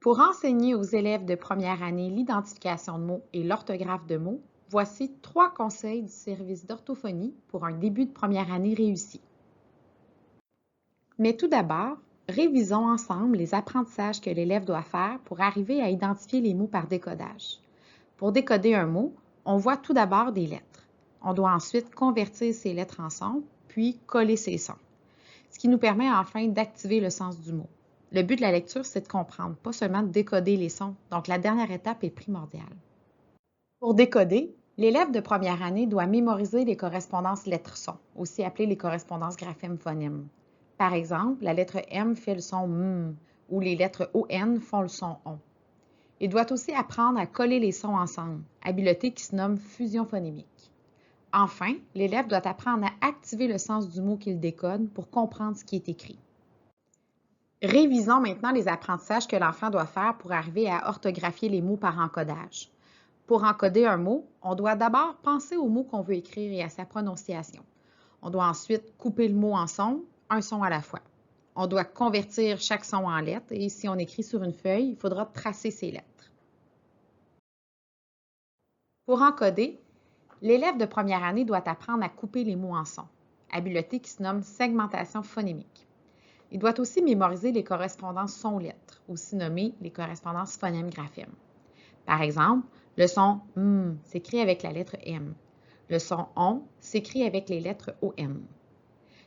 Pour enseigner aux élèves de première année l'identification de mots et l'orthographe de mots, voici 3 conseils du service d'orthophonie pour un début de première année réussi. Mais tout d'abord, révisons ensemble les apprentissages que l'élève doit faire pour arriver à identifier les mots par décodage. Pour décoder un mot, on voit tout d'abord des lettres. On doit ensuite convertir ces lettres en sons, puis coller ces sons, ce qui nous permet enfin d'activer le sens du mot. Le but de la lecture, c'est de comprendre, pas seulement de décoder les sons. Donc, la dernière étape est primordiale. Pour décoder, l'élève de première année doit mémoriser les correspondances lettres-sons, aussi appelées les correspondances graphèmes-phonèmes. Par exemple, la lettre M fait le son M ou les lettres ON font le son ON. Il doit aussi apprendre à coller les sons ensemble, habileté qui se nomme fusion phonémique. Enfin, l'élève doit apprendre à activer le sens du mot qu'il décode pour comprendre ce qui est écrit. Révisons maintenant les apprentissages que l'enfant doit faire pour arriver à orthographier les mots par encodage. Pour encoder un mot, on doit d'abord penser au mot qu'on veut écrire et à sa prononciation. On doit ensuite couper le mot en sons, un son à la fois. On doit convertir chaque son en lettres et si on écrit sur une feuille, il faudra tracer ces lettres. Pour encoder, l'élève de première année doit apprendre à couper les mots en sons, habileté qui se nomme segmentation phonémique. Il doit aussi mémoriser les correspondances son-lettres, aussi nommées les correspondances phonème-graphème. Par exemple, le son M s'écrit avec la lettre M. Le son ON s'écrit avec les lettres OM.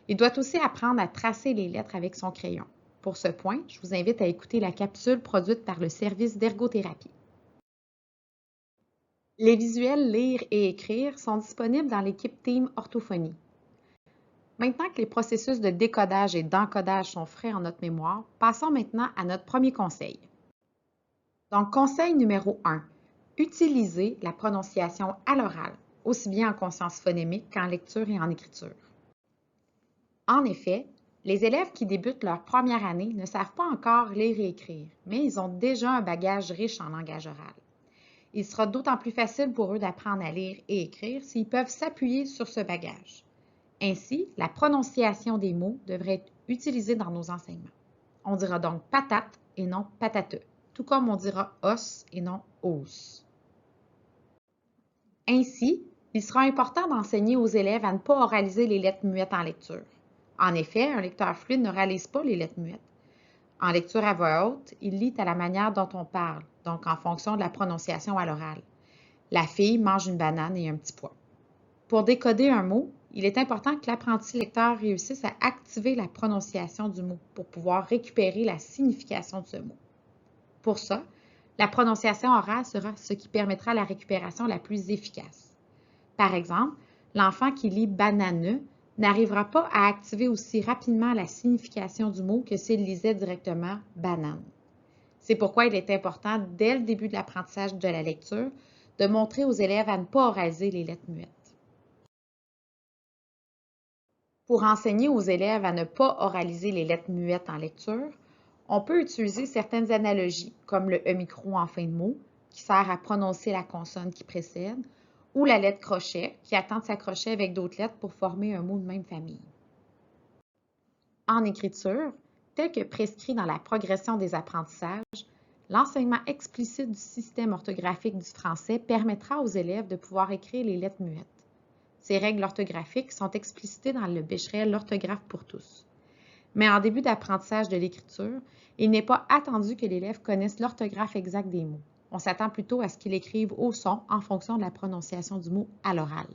Il doit aussi apprendre à tracer les lettres avec son crayon. Pour ce point, je vous invite à écouter la capsule produite par le service d'ergothérapie. Les visuels Lire et écrire sont disponibles dans l'équipe Team Orthophonie. Maintenant que les processus de décodage et d'encodage sont frais en notre mémoire, passons maintenant à notre premier conseil. Donc, conseil numéro 1, utilisez la prononciation à l'oral, aussi bien en conscience phonémique qu'en lecture et en écriture. En effet, les élèves qui débutent leur première année ne savent pas encore lire et écrire, mais ils ont déjà un bagage riche en langage oral. Il sera d'autant plus facile pour eux d'apprendre à lire et écrire s'ils peuvent s'appuyer sur ce bagage. Ainsi, la prononciation des mots devrait être utilisée dans nos enseignements. On dira donc patate et non patateux, tout comme on dira os et non os. Ainsi, il sera important d'enseigner aux élèves à ne pas oraliser les lettres muettes en lecture. En effet, un lecteur fluide ne réalise pas les lettres muettes. En lecture à voix haute, il lit à la manière dont on parle, donc en fonction de la prononciation à l'oral. La fille mange une banane et un petit pois. Pour décoder un mot, il est important que l'apprenti lecteur réussisse à activer la prononciation du mot pour pouvoir récupérer la signification de ce mot. Pour ça, la prononciation orale sera ce qui permettra la récupération la plus efficace. Par exemple, l'enfant qui lit bananeux n'arrivera pas à activer aussi rapidement la signification du mot que s'il lisait directement banane. C'est pourquoi il est important, dès le début de l'apprentissage de la lecture, de montrer aux élèves à ne pas oraliser les lettres muettes. Pour enseigner aux élèves à ne pas oraliser les lettres muettes en lecture, on peut utiliser certaines analogies, comme le E micro en fin de mot, qui sert à prononcer la consonne qui précède, ou la lettre crochet, qui attend de s'accrocher avec d'autres lettres pour former un mot de même famille. En écriture, tel que prescrit dans la progression des apprentissages, l'enseignement explicite du système orthographique du français permettra aux élèves de pouvoir écrire les lettres muettes. Ces règles orthographiques sont explicitées dans le Becherel L'orthographe pour tous. Mais en début d'apprentissage de l'écriture, il n'est pas attendu que l'élève connaisse l'orthographe exacte des mots. On s'attend plutôt à ce qu'il écrive au son en fonction de la prononciation du mot à l'oral.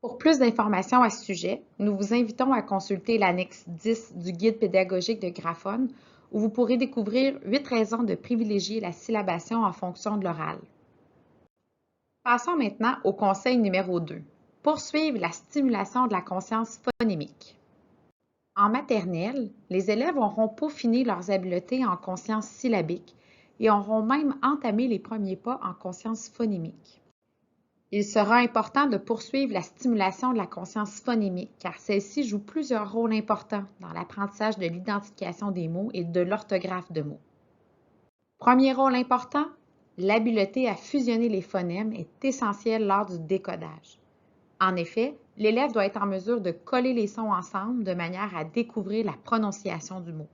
Pour plus d'informations à ce sujet, nous vous invitons à consulter l'annexe 10 du guide pédagogique de Graphone où vous pourrez découvrir 8 raisons de privilégier la syllabation en fonction de l'oral. Passons maintenant au conseil numéro 2. Poursuivre la stimulation de la conscience phonémique. En maternelle, les élèves auront peaufiné leurs habiletés en conscience syllabique et auront même entamé les premiers pas en conscience phonémique. Il sera important de poursuivre la stimulation de la conscience phonémique car celle-ci joue plusieurs rôles importants dans l'apprentissage de l'identification des mots et de l'orthographe de mots. Premier rôle important, l'habileté à fusionner les phonèmes est essentielle lors du décodage. En effet, l'élève doit être en mesure de coller les sons ensemble de manière à découvrir la prononciation du mot.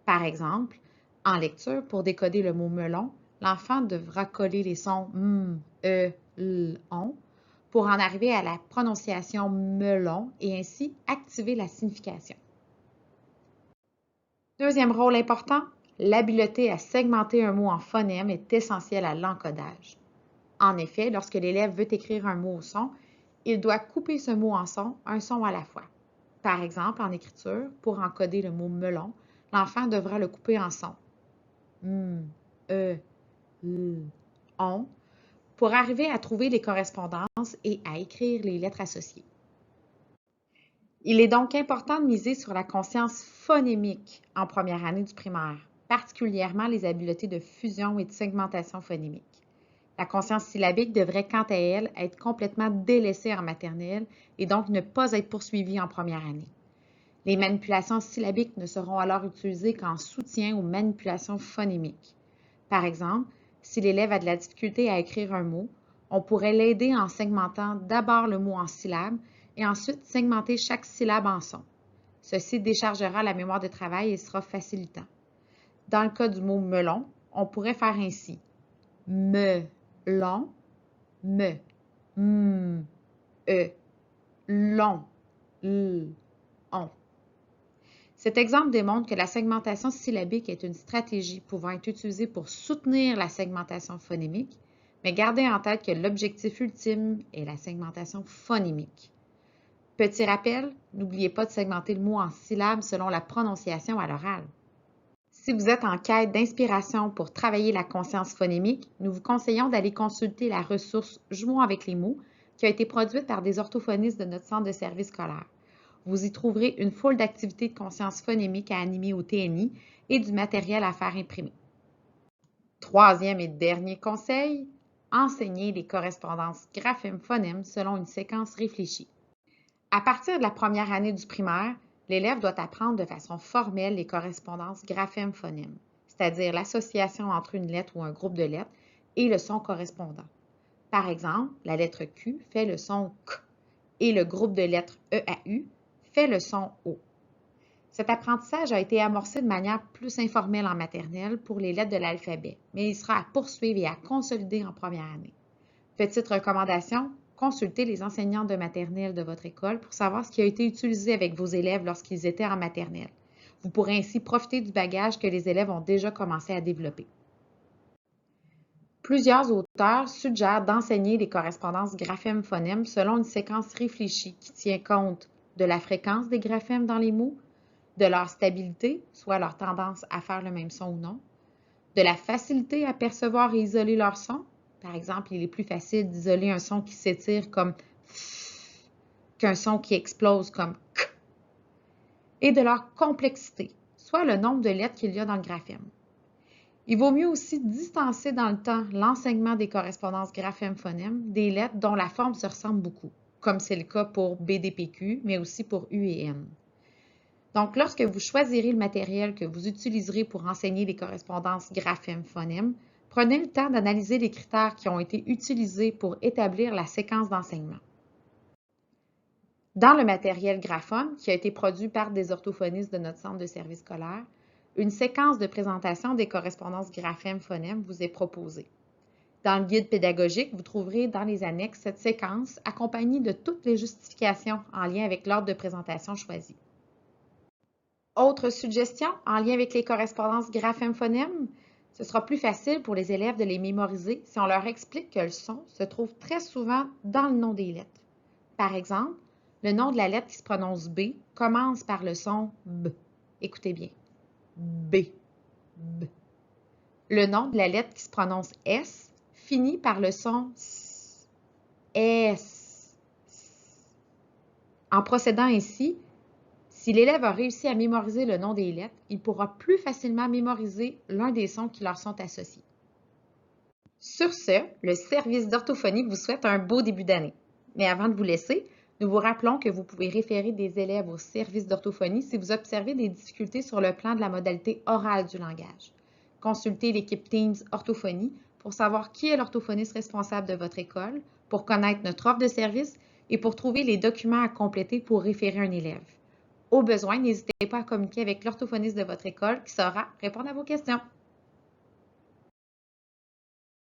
Par exemple, en lecture, pour décoder le mot melon, l'enfant devra coller les sons m, e, l, on pour en arriver à la prononciation melon et ainsi activer la signification. Deuxième rôle important, l'habileté à segmenter un mot en phonème est essentielle à l'encodage. En effet, lorsque l'élève veut écrire un mot au son, il doit couper ce mot en son, un son à la fois. Par exemple, en écriture, pour encoder le mot melon, l'enfant devra le couper en sons. M, e, l, on, pour arriver à trouver les correspondances et à écrire les lettres associées. Il est donc important de miser sur la conscience phonémique en première année du primaire, particulièrement les habiletés de fusion et de segmentation phonémique. La conscience syllabique devrait, quant à elle, être complètement délaissée en maternelle et donc ne pas être poursuivie en première année. Les manipulations syllabiques ne seront alors utilisées qu'en soutien aux manipulations phonémiques. Par exemple, si l'élève a de la difficulté à écrire un mot, on pourrait l'aider en segmentant d'abord le mot en syllabes et ensuite segmenter chaque syllabe en son. Ceci déchargera la mémoire de travail et sera facilitant. Dans le cas du mot melon, on pourrait faire ainsi. Melon, me, long, l, on. Cet exemple démontre que la segmentation syllabique est une stratégie pouvant être utilisée pour soutenir la segmentation phonémique, mais gardez en tête que l'objectif ultime est la segmentation phonémique. Petit rappel, n'oubliez pas de segmenter le mot en syllabes selon la prononciation à l'oral. Si vous êtes en quête d'inspiration pour travailler la conscience phonémique, nous vous conseillons d'aller consulter la ressource Jouons avec les mots qui a été produite par des orthophonistes de notre centre de service scolaire. Vous y trouverez une foule d'activités de conscience phonémique à animer au TNI et du matériel à faire imprimer. Troisième et dernier conseil, enseigner les correspondances graphème-phonème selon une séquence réfléchie. À partir de la première année du primaire, l'élève doit apprendre de façon formelle les correspondances graphème-phonème, c'est-à-dire l'association entre une lettre ou un groupe de lettres et le son correspondant. Par exemple, la lettre Q fait le son K et le groupe de lettres EAU fait le son O. Cet apprentissage a été amorcé de manière plus informelle en maternelle pour les lettres de l'alphabet, mais il sera à poursuivre et à consolider en première année. Petite recommandation, consultez les enseignants de maternelle de votre école pour savoir ce qui a été utilisé avec vos élèves lorsqu'ils étaient en maternelle. Vous pourrez ainsi profiter du bagage que les élèves ont déjà commencé à développer. Plusieurs auteurs suggèrent d'enseigner les correspondances graphème-phonème selon une séquence réfléchie qui tient compte de la fréquence des graphèmes dans les mots, de leur stabilité, soit leur tendance à faire le même son ou non, de la facilité à percevoir et isoler leur son. Par exemple, il est plus facile d'isoler un son qui s'étire comme F qu'un son qui explose comme K. Et de leur complexité, soit le nombre de lettres qu'il y a dans le graphème. Il vaut mieux aussi distancer dans le temps l'enseignement des correspondances graphème-phonème des lettres dont la forme se ressemble beaucoup, comme c'est le cas pour BDPQ, mais aussi pour U et N. Donc, lorsque vous choisirez le matériel que vous utiliserez pour enseigner les correspondances graphème-phonème, prenez le temps d'analyser les critères qui ont été utilisés pour établir la séquence d'enseignement. Dans le matériel Graphone, qui a été produit par des orthophonistes de notre centre de service scolaire, une séquence de présentation des correspondances graphème-phonème vous est proposée. Dans le guide pédagogique, vous trouverez dans les annexes cette séquence accompagnée de toutes les justifications en lien avec l'ordre de présentation choisi. Autre suggestion en lien avec les correspondances graphème-phonème, ce sera plus facile pour les élèves de les mémoriser si on leur explique que le son se trouve très souvent dans le nom des lettres. Par exemple, le nom de la lettre qui se prononce B commence par le son B. Écoutez bien. B. B. Le nom de la lettre qui se prononce S finit par le son S. S. En procédant ainsi, si l'élève a réussi à mémoriser le nom des lettres, il pourra plus facilement mémoriser l'un des sons qui leur sont associés. Sur ce, le service d'orthophonie vous souhaite un beau début d'année. Mais avant de vous laisser, nous vous rappelons que vous pouvez référer des élèves au service d'orthophonie si vous observez des difficultés sur le plan de la modalité orale du langage. Consultez l'équipe Teams Orthophonie pour savoir qui est l'orthophoniste responsable de votre école, pour connaître notre offre de service et pour trouver les documents à compléter pour référer un élève. Au besoin, n'hésitez pas à communiquer avec l'orthophoniste de votre école qui saura répondre à vos questions.